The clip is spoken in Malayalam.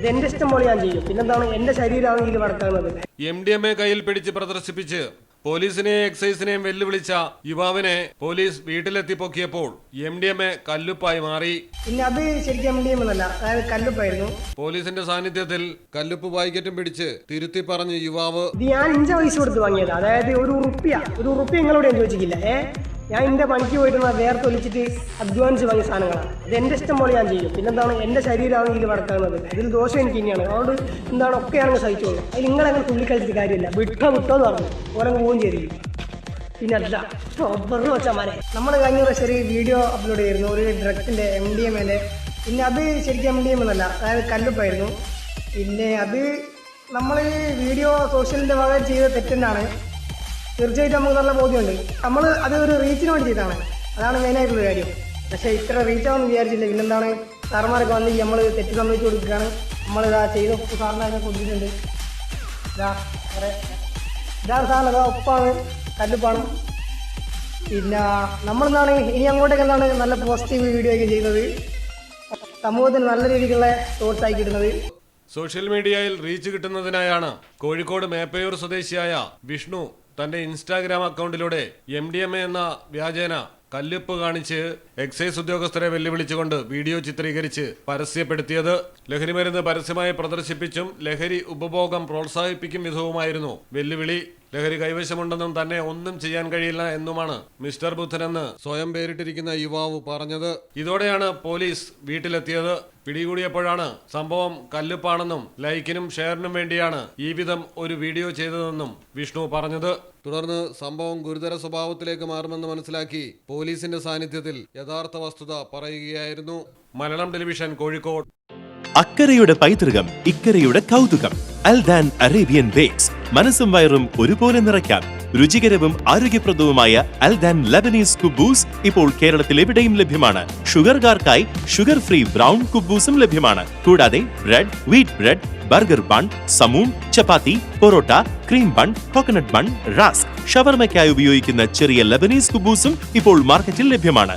അത് എന്റെ ഇഷ്ടം പോലെ ഞാൻ ചെയ്യും. പിന്നെന്താണ് എന്റെ ശരീരമാണ് ഇതിൽ നടക്കുന്നത്. MDMA കയ്യിൽ പിടിച്ച് പ്രദർശിപ്പിച്ച് പോലീസിനെയും എക്സൈസിനെയും വെല്ലുവിളിച്ച യുവാവിനെ പോലീസ് വീട്ടിലെത്തി പൊക്കിയപ്പോൾ MDMA കല്ലുപ്പായി മാറി. പിന്നെ അത് ശരിക്കും MDMA എന്നല്ല, അതായത് കല്ലുപ്പായിരുന്നു. പോലീസിന്റെ സാന്നിധ്യത്തിൽ കല്ലുപ്പ് പാക്കറ്റും പിടിച്ച് തിരുത്തി പറഞ്ഞ യുവാവ്, ഇത് ഞാൻ 5 പൈസ കൊടുത്ത് വാങ്ങിയത്. അതായത് ഒരു റുപ്യ നിങ്ങളോട് ഞാൻ ചോദിച്ചില്ല. ഞാൻ എന്റെ പണിക്ക് പോയിട്ട് വേർത്തൊലിച്ചിട്ട് അധ്വാനിച്ച് വാങ്ങിയ സാധനങ്ങളാണ്. അത് എന്റെ ഇഷ്ടം പോലെ ഞാൻ ചെയ്യും. പിന്നെന്താണ് എന്റെ ശരീരമാണ് ഇതിൽ നടക്കുന്നത്. ഇതിൽ ദോഷം എനിക്ക് ഇനിയാണ്. അതുകൊണ്ട് എന്താണ് ഒക്കെയാണെങ്കിൽ സഹിച്ചോളൂ. അതിൽ നിങ്ങളങ്ങനെ തുള്ളിക്കളിച്ചിട്ട് കാര്യമില്ല. വിട്ടോന്ന് പറഞ്ഞു ഓരോ പോവുകയും ചെയ്തില്ല. പിന്നെ അല്ല വെറുതെ വെച്ചാൽ നമ്മൾ കഴിഞ്ഞ പ്രാവശ്യം ഒരു വീഡിയോ അപ്ലോഡ് ചെയ്തിരുന്നു, ഒരു ഡ്രഗ്സിന്റെ MDMA. പിന്നെ അത് ശരിക്കും MDMA എന്നല്ല, അതായത് കല്ലുപ്പായിരുന്നു. പിന്നെ അത് നമ്മൾ വീഡിയോ സോഷ്യലിന്റെ ഭാഗം ചെയ്ത തെറ്റെന്നാണ്. തീർച്ചയായിട്ടും നമുക്ക് നല്ല ബോധ്യമുണ്ട്. നമ്മൾ അത് ഒരു റീച്ചിന് വേണ്ടി ചെയ്താണ്. അതാണ് മെയിനായിട്ടുള്ള കാര്യം. പക്ഷേ ഇത്ര റീച്ചാണെന്ന് വിചാരിച്ചില്ല. പിന്നെന്താണ് സാറന്മാരൊക്കെ വന്ന് നമ്മൾ തെറ്റ് സമ്മതിച്ചു കൊടുക്കുകയാണ്. നമ്മളിതാ ചെയ്ത ഉപ്പ് സാറിനൊക്കെ കൊടുത്തിട്ടുണ്ട്. ഇതാണ് സാറിന് അതാ ഉപ്പാണ്, കല്ലുപ്പാണ്. പിന്നെ നമ്മളെന്താണ് ഇനി അങ്ങോട്ടേക്ക് എന്താണ് നല്ല പോസിറ്റീവ് വീഡിയോ ഒക്കെ ചെയ്യുന്നത്, സമൂഹത്തിന് നല്ല രീതിക്കുള്ള തോട്ട്സ് ആയി കിട്ടുന്നത്. സോഷ്യൽ മീഡിയയിൽ റീച്ച് കിട്ടുന്നതിനായാണ് കോഴിക്കോട് മേപ്പയൂർ സ്വദേശിയായ വിഷ്ണു തന്റെ ഇൻസ്റ്റാഗ്രാം അക്കൗണ്ടിലൂടെ MDMA എന്ന വ്യാജേന കല്ലുപ്പ് കാണിച്ച് എക്സൈസ് ഉദ്യോഗസ്ഥരെ വെല്ലുവിളിച്ചുകൊണ്ട് വീഡിയോ ചിത്രീകരിച്ച് പരസ്യപ്പെടുത്തിയത്. ലഹരിമരുന്ന് പരസ്യമായി പ്രദർശിപ്പിച്ചും ലഹരി ഉപഭോഗം പ്രോത്സാഹിപ്പിക്കും വിധവുമായിരുന്നു വെല്ലുവിളി. ലഹരി കൈവശമുണ്ടെന്നും തന്നെ ഒന്നും ചെയ്യാൻ കഴിയില്ല എന്നുമാണ് മിസ്റ്റർ ബുദ്ധനെന്ന് സ്വയം പേരിട്ടിരിക്കുന്ന യുവാവ് പറഞ്ഞത്. ഇതോടെയാണ് പോലീസ് വീട്ടിലെത്തിയത്. പിടികൂടിയപ്പോഴാണ് സംഭവം കല്ലുപ്പാണെന്നും ലൈക്കിനും ഷെയറിനും വേണ്ടിയാണ് ഈ വിധം ഒരു വീഡിയോ ചെയ്തതെന്നും വിഷ്ണു പറഞ്ഞത്. തുടർന്ന് സംഭവം ഗുരുതര സ്വഭാവത്തിലേക്ക് മാറുമെന്ന് മനസ്സിലാക്കി പോലീസിന്റെ സാന്നിധ്യത്തിൽ യഥാർത്ഥ വസ്തുത പറയുകയായിരുന്നു. മലയാളം ടെലിവിഷൻ, കോഴിക്കോട്. അക്കരയുടെ പൈതൃകം, ഇക്കരയുടെ കൗതുകം. അൽദാൻ അറേബ്യൻ ബേക്സ്. മനസ്സും വയറും ഒരുപോലെ നിറയ്ക്കാം. രുചികരവും ആരോഗ്യപ്രദവുമായ അൽദാൻ ലബനീസ് കുബൂസ് ഇപ്പോൾ കേരളത്തിൽ എവിടെയും ലഭ്യമാണ്. ഷുഗർകാർക്കായി ഷുഗർ ഫ്രീ ബ്രൗൺ കുബൂസും ലഭ്യമാണ്. കൂടാതെ bread, wheat bread, burger bun, സമൂൺ, chapati, parotta, cream bun, coconut bun, rusk, ഷവർമയ്ക്കായി ഉപയോഗിക്കുന്ന ചെറിയ ലബനീസ് കുബൂസും ഇപ്പോൾ മാർക്കറ്റിൽ ലഭ്യമാണ്.